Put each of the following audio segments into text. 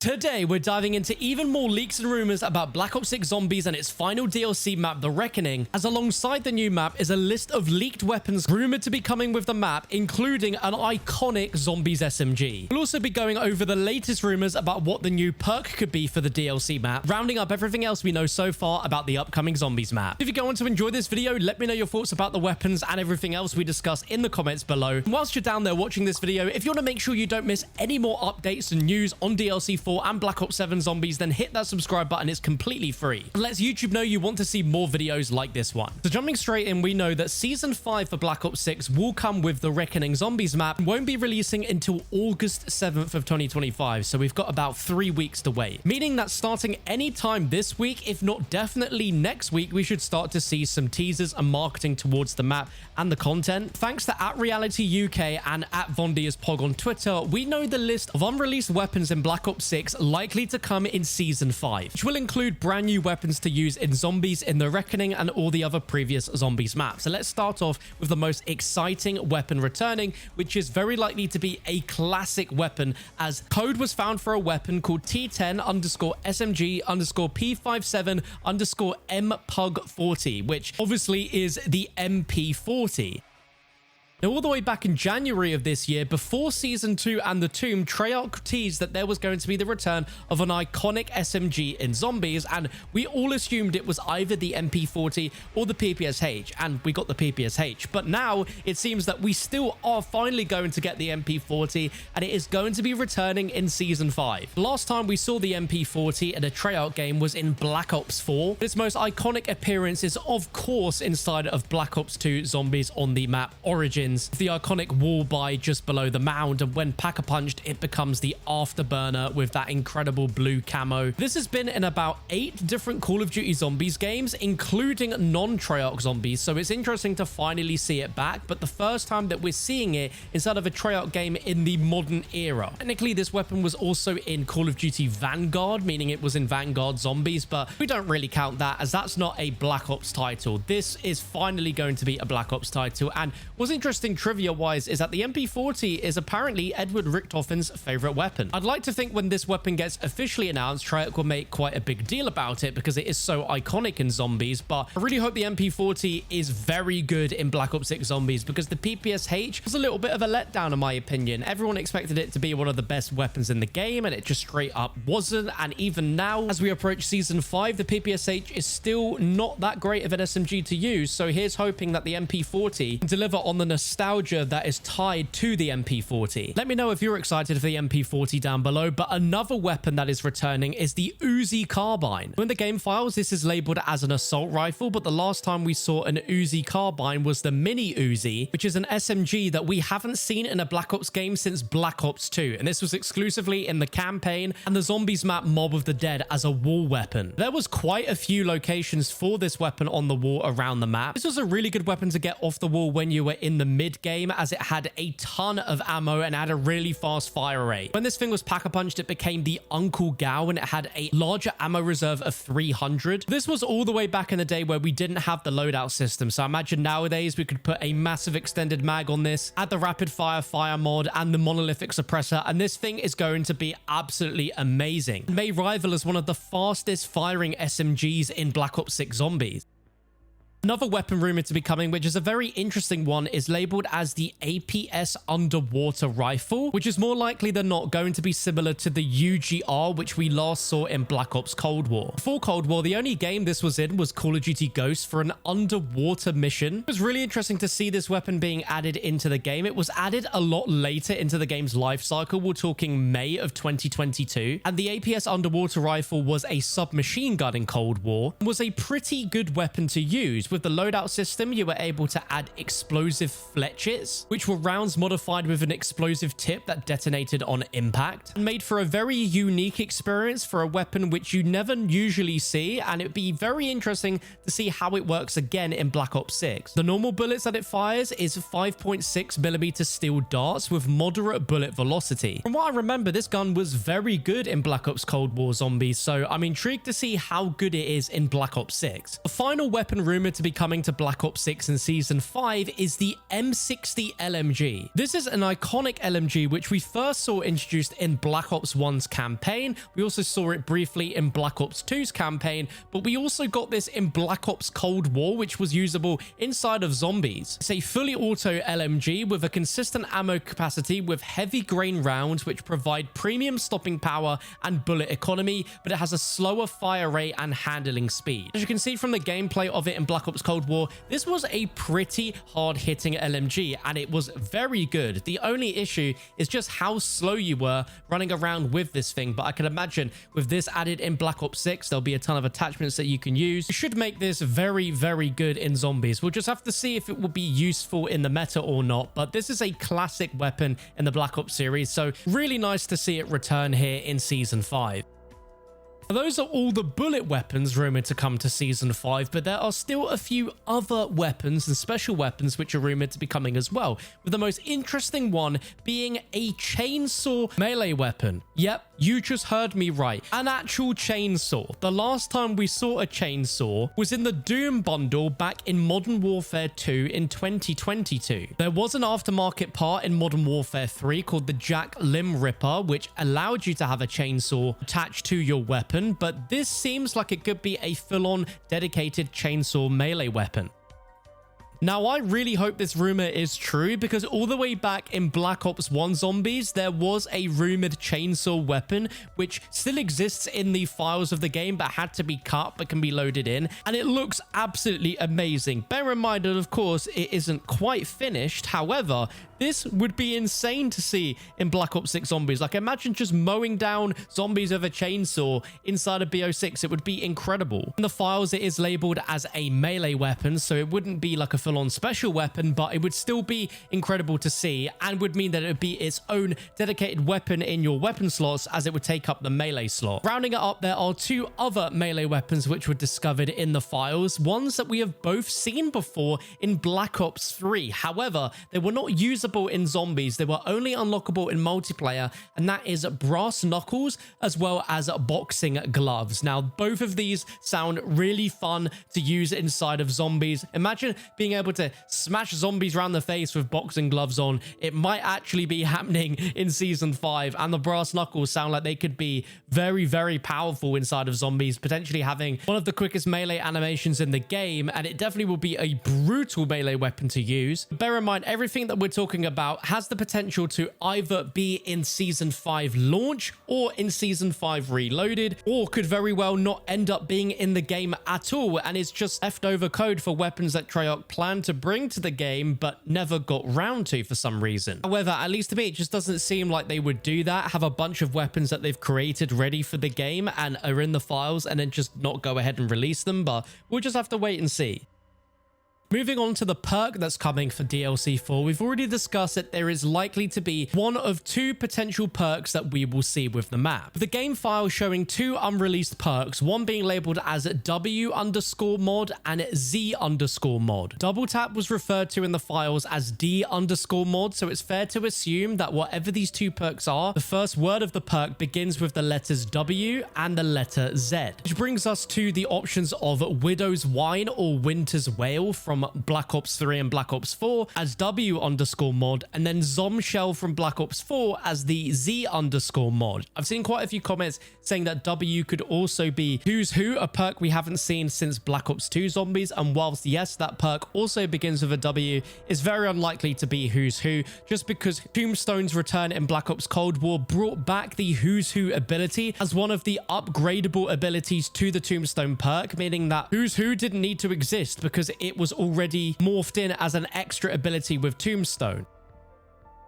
Today, we're diving into even more leaks and rumors about Black Ops 6 Zombies and its final DLC map, The Reckoning, as alongside the new map is a list of leaked weapons rumored to be coming with the map, including an iconic Zombies SMG. We'll also be going over the latest rumors about what the new perk could be for the DLC map, rounding up everything else we know so far about the upcoming Zombies map. If you go on to enjoy this video, let me know your thoughts about the weapons and everything else we discuss in the comments below. And whilst you're down there watching this video, if you want to make sure you don't miss any more updates and news on DLC 4 and Black Ops 7 Zombies, then hit that subscribe button. It's completely free. And lets YouTube know you want to see more videos like this one. So jumping straight in, we know that Season 5 for Black Ops 6 will come with the Reckoning Zombies map and won't be releasing until August 7th of 2025. So we've got about 3 weeks to wait. Meaning that starting anytime this week, if not definitely next week, we should start to see some teasers and marketing towards the map and the content. Thanks to @RealityUK and @VondiasPog on Twitter, we know the list of unreleased weapons in Black Ops 6 likely to come in Season 5, which will include brand new weapons to use in Zombies, in The Reckoning, and all the other previous Zombies maps. So let's start off with the most exciting weapon returning, which is very likely to be a classic weapon, as code was found for a weapon called T10_SMG_P57_MPUG40, which obviously is the MP40. Now, all the way back in January of this year, before Season 2 and The Tomb, Treyarch teased that there was going to be the return of an iconic SMG in Zombies, and we all assumed it was either the MP40 or the PPSH, and we got the PPSH. But now, it seems that we still are finally going to get the MP40, and it is going to be returning in Season 5. The last time we saw the MP40 in a Treyarch game was in Black Ops 4. Its most iconic appearance is, of course, inside of Black Ops 2 Zombies on the map Origins. The iconic wall by just below the mound, and when pack-a-punched, it becomes the afterburner with that incredible blue camo. This has been in about 8 different Call of Duty Zombies games, including non-Treyarch Zombies, so it's interesting to finally see it back, but the first time that we're seeing it inside of a Treyarch game in the modern era. Technically, this weapon was also in Call of Duty Vanguard, meaning it was in Vanguard Zombies, but we don't really count that as that's not a Black Ops title. This is finally going to be a Black Ops title, and what's interesting trivia-wise is that the MP40 is apparently Edward Richthofen's favorite weapon. I'd like to think when this weapon gets officially announced, Treyarch will make quite a big deal about it because it is so iconic in Zombies, but I really hope the MP40 is very good in Black Ops 6 Zombies, because the PPSH was a little bit of a letdown in my opinion. Everyone expected it to be one of the best weapons in the game, and it just straight up wasn't, and even now, as we approach Season 5, the PPSH is still not that great of an SMG to use, so here's hoping that the MP40 can deliver on the nostalgia that is tied to the MP40. Let me know if you're excited for the MP40 down below, but another weapon that is returning is the Uzi carbine. In the game files, this is labeled as an assault rifle, but the last time we saw an Uzi carbine was the Mini Uzi, which is an SMG that we haven't seen in a Black Ops game since Black Ops 2, and this was exclusively in the campaign and the Zombies map Mob of the Dead as a wall weapon. There was quite a few locations for this weapon on the wall around the map. This was a really good weapon to get off the wall when you were in the mid-game, as it had a ton of ammo and had a really fast fire rate. When this thing was pack-a-punched, it became the Uncle Gao, and it had a larger ammo reserve of 300. This was all the way back in the day where we didn't have the loadout system, so I imagine nowadays we could put a massive extended mag on this, add the rapid fire mod, and the monolithic suppressor, and this thing is going to be absolutely amazing. It may rival as one of the fastest firing SMGs in Black Ops 6 Zombies. Another weapon rumored to be coming, which is a very interesting one, is labeled as the APS underwater rifle, which is more likely than not going to be similar to the UGR, which we last saw in Black Ops Cold War. Before Cold War, the only game this was in was Call of Duty Ghosts for an underwater mission. It was really interesting to see this weapon being added into the game. It was added a lot later into the game's life cycle. We're talking May of 2022. And the APS underwater rifle was a submachine gun in Cold War and was a pretty good weapon to use. With the loadout system, you were able to add explosive fletchets, which were rounds modified with an explosive tip that detonated on impact, and made for a very unique experience for a weapon which you never usually see, and it'd be very interesting to see how it works again in Black Ops 6. The normal bullets that it fires is 5.6mm steel darts with moderate bullet velocity. From what I remember, this gun was very good in Black Ops Cold War Zombies, so I'm intrigued to see how good it is in Black Ops 6. The final weapon rumored to be coming to Black Ops 6 in Season 5 is the M60 LMG. This is an iconic LMG which we first saw introduced in Black Ops 1's campaign. We also saw it briefly in Black Ops 2's campaign, but we also got this in Black Ops Cold War, which was usable inside of zombies. It's a fully auto LMG with a consistent ammo capacity with heavy grain rounds which provide premium stopping power and bullet economy, but it has a slower fire rate and handling speed. As you can see from the gameplay of it in Black Ops Cold War, this was a pretty hard-hitting LMG and it was very good. The only issue is just how slow you were running around with this thing, but I can imagine with this added in Black Ops 6, there'll be a ton of attachments that you can use. You should make this very, very good in zombies. We'll just have to see if it will be useful in the meta or not, but this is a classic weapon in the Black Ops series, so really nice to see it return here in Season 5. Those are all the bullet weapons rumored to come to Season 5, but there are still a few other weapons and special weapons which are rumored to be coming as well, with the most interesting one being a chainsaw melee weapon. Yep, you just heard me right. An actual chainsaw. The last time we saw a chainsaw was in the Doom bundle back in Modern Warfare 2 in 2022. There was an aftermarket part in Modern Warfare 3 called the Jack Limb Ripper, which allowed you to have a chainsaw attached to your weapon, but this seems like it could be a full-on dedicated chainsaw melee weapon. Now, I really hope this rumor is true because all the way back in Black Ops 1 Zombies, there was a rumored chainsaw weapon which still exists in the files of the game but had to be cut but can be loaded in, and it looks absolutely amazing. Bear in mind that, of course, it isn't quite finished. However, this would be insane to see in Black Ops 6 Zombies. Like, imagine just mowing down zombies with a chainsaw inside of BO6. It would be incredible. In the files, it is labeled as a melee weapon, so it wouldn't be like a full-on special weapon, but it would still be incredible to see and would mean that it would be its own dedicated weapon in your weapon slots, as it would take up the melee slot. Rounding it up, there are two other melee weapons which were discovered in the files, ones that we have both seen before in Black Ops 3. However, they were not usable in zombies. They were only unlockable in multiplayer, and that is brass knuckles as well as boxing gloves. Now, both of these sound really fun to use inside of zombies. Imagine being able to smash zombies around the face with boxing gloves on. It might actually be happening in Season 5, and the brass knuckles sound like they could be very, very powerful inside of zombies, potentially having one of the quickest melee animations in the game, and it definitely will be a brutal melee weapon to use. Bear in mind, everything that we're talking about has the potential to either be in Season 5 launch or in Season 5 reloaded, or could very well not end up being in the game at all, and is just leftover code for weapons that Treyarch planned to bring to the game but never got round to for some reason. However, at least to me, it just doesn't seem like they would do that, have a bunch of weapons that they've created ready for the game and are in the files, and then just not go ahead and release them, but we'll just have to wait and see. Moving on to the perk that's coming for DLC 4, we've already discussed that there is likely to be one of two potential perks that we will see with the map. The game file showing two unreleased perks, one being labeled as W_mod and Z_mod. Double tap was referred to in the files as D_mod, so it's fair to assume that whatever these two perks are, the first word of the perk begins with the letters W and the letter Z. Which brings us to the options of Widow's Wine or Winter's Wail from Black Ops 3 and Black Ops 4 as W_mod, and then Zomshell from Black Ops 4 as the Z_mod. I've seen quite a few comments saying that W could also be Who's Who, a perk we haven't seen since Black Ops 2 Zombies, and whilst yes, that perk also begins with a W, it's very unlikely to be Who's Who, just because Tombstone's return in Black Ops Cold War brought back the Who's Who ability as one of the upgradable abilities to the Tombstone perk, meaning that Who's Who didn't need to exist because it was already morphed in as an extra ability with Tombstone.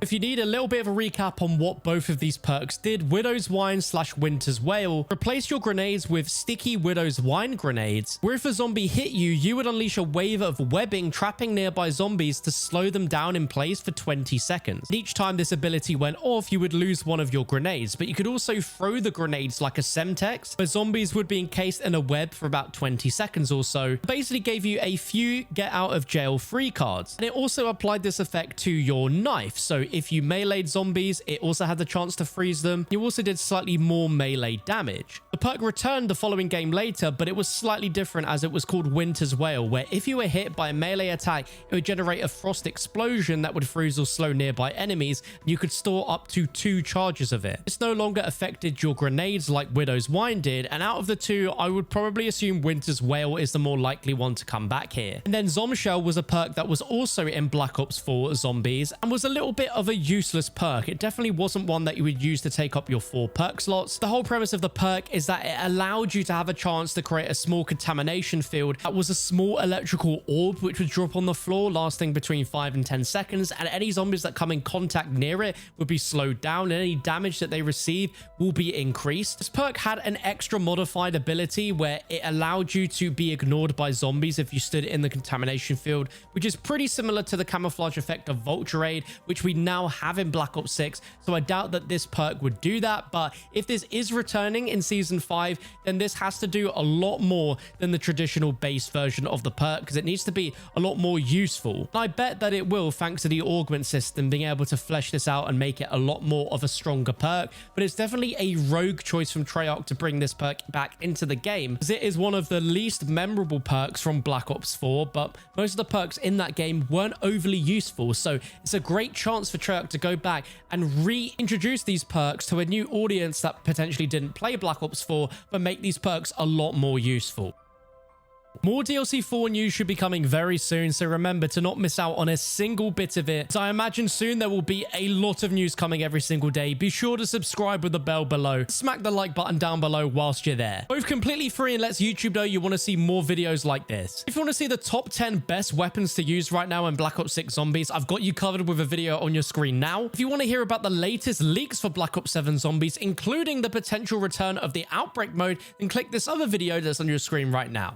If you need a little bit of a recap on what both of these perks did, Widow's Wine / Winter's Wail replace your grenades with sticky Widow's Wine grenades, where if a zombie hit you, you would unleash a wave of webbing trapping nearby zombies to slow them down in place for 20 seconds. Each time this ability went off, you would lose one of your grenades, but you could also throw the grenades like a Semtex, where zombies would be encased in a web for about 20 seconds or so. It basically gave you a few get out of jail free cards, and it also applied this effect to your knife. So if you meleeed zombies, it also had the chance to freeze them. You also did slightly more melee damage. The perk returned the following game later, but it was slightly different as it was called Winter's Wail, where if you were hit by a melee attack, it would generate a frost explosion that would freeze or slow nearby enemies, and you could store up to 2 charges of it. This no longer affected your grenades like Widow's Wine did, and out of the two, I would probably assume Winter's Wail is the more likely one to come back here. And then Zombshell was a perk that was also in Black Ops 4 Zombies, and was a little bit of a useless perk. It definitely wasn't one that you would use to take up your 4 perk slots. The whole premise of the perk is that it allowed you to have a chance to create a small contamination field that was a small electrical orb which would drop on the floor, lasting between 5 and 10 seconds, and any zombies that come in contact near it would be slowed down, and any damage that they receive will be increased. This perk had an extra modified ability where it allowed you to be ignored by zombies if you stood in the contamination field, which is pretty similar to the camouflage effect of Vulture Raid, which we now have in Black Ops 6, so I doubt that this perk would do that. But if this is returning in Season 5, then this has to do a lot more than the traditional base version of the perk, because it needs to be a lot more useful. And I bet that it will, thanks to the augment system being able to flesh this out and make it a lot more of a stronger perk. But it's definitely a rogue choice from Treyarch to bring this perk back into the game, as it is one of the least memorable perks from Black Ops 4, but most of the perks in that game weren't overly useful, so it's a great chance for Treyarch to go back and reintroduce these perks to a new audience that potentially didn't play Black Ops 4, but make these perks a lot more useful. More DLC 4 news should be coming very soon, so remember to not miss out on a single bit of it. So I imagine soon there will be a lot of news coming every single day. Be sure to subscribe with the bell below. Smack the like button down below whilst you're there. Both completely free and lets YouTube know you want to see more videos like this. If you want to see the top 10 best weapons to use right now in Black Ops 6 Zombies, I've got you covered with a video on your screen now. If you want to hear about the latest leaks for Black Ops 7 Zombies, including the potential return of the Outbreak mode, then click this other video that's on your screen right now.